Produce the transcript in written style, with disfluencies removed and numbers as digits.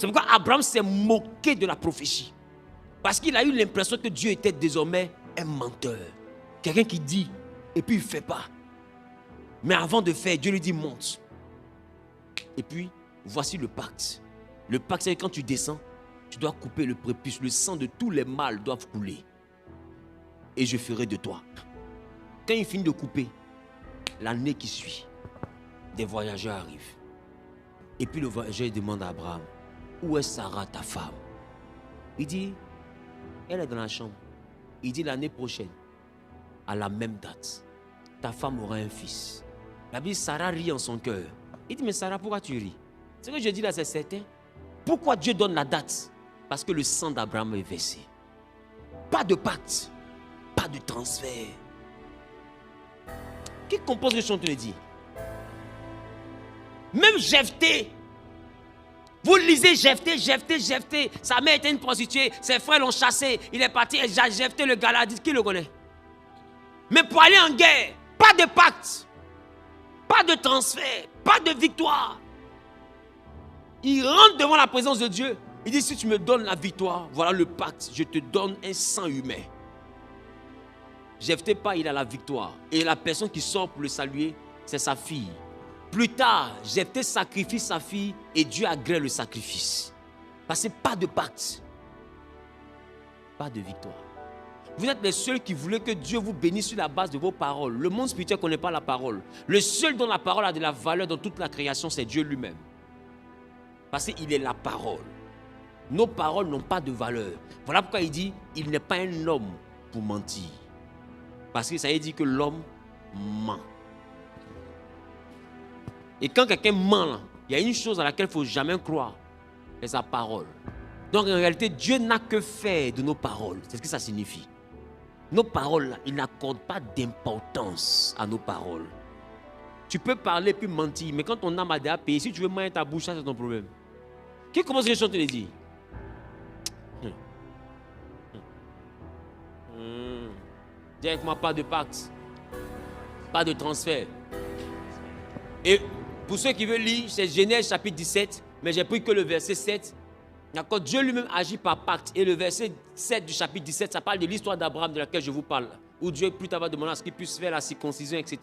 C'est pourquoi Abraham s'est moqué de la prophétie. Parce qu'il a eu l'impression que Dieu était désormais un menteur. Quelqu'un qui dit et puis il ne fait pas. Mais avant de faire, Dieu lui dit monte. Et puis, voici le pacte. Le pacte, c'est que quand tu descends, tu dois couper le prépuce. Le sang de tous les mâles doivent couler. Et je ferai de toi. Quand il finit de couper, l'année qui suit, des voyageurs arrivent. Et puis le voyageur demande à Abraham, où est Sarah, ta femme? Il dit, elle est dans la chambre. Il dit, l'année prochaine, à la même date, ta femme aura un fils. La Bible, Sarah rit en son cœur. Il dit, mais Sarah, pourquoi tu ris? Ce que je dis là, c'est certain. Pourquoi Dieu donne la date? Parce que le sang d'Abraham est versé. Pas de pacte, pas de transfert. Qui compose le chant, tu le dis? Même Jephthé. Vous lisez Jephthé. Sa mère était une prostituée. Ses frères l'ont chassé. Il est parti. Et Jephthé, le Galadite, qui le connaît? Mais pour aller en guerre, pas de pacte, pas de transfert, pas de victoire. Il rentre devant la présence de Dieu. Il dit, si tu me donnes la victoire, voilà le pacte. Je te donne un sang humain. Jephthé pas, il a la victoire. Et la personne qui sort pour le saluer, c'est sa fille. Plus tard, Jephthé sacrifie sa fille et Dieu agrée le sacrifice. Parce que pas de pacte, pas de victoire. Vous êtes les seuls qui voulaient que Dieu vous bénisse sur la base de vos paroles. Le monde spirituel ne connaît pas la parole. Le seul dont la parole a de la valeur dans toute la création, c'est Dieu lui-même. Parce qu'il est la parole. Nos paroles n'ont pas de valeur. Voilà pourquoi il dit, il n'est pas un homme pour mentir. Parce que ça veut dire que l'homme ment. Et quand quelqu'un ment, il y a une chose à laquelle il ne faut jamais croire, c'est sa parole. Donc en réalité, Dieu n'a que faire de nos paroles. C'est ce que ça signifie. Nos paroles, il n'accorde pas d'importance à nos paroles. Tu peux parler puis mentir, mais quand ton âme a déjà payé, si tu veux mentir ta bouche, ça c'est ton problème. Qui commence les choses, tu les dis? Dis avec moi, pas de pacte, pas de transfert. Et pour ceux qui veulent lire, c'est Genèse chapitre 17, mais j'ai pris que le verset 7. D'accord, Dieu lui-même agit par pacte. Et le verset 7 du chapitre 17, ça parle de l'histoire d'Abraham de laquelle je vous parle. Où Dieu plus tard va demander à ce qu'il puisse faire la circoncision, etc.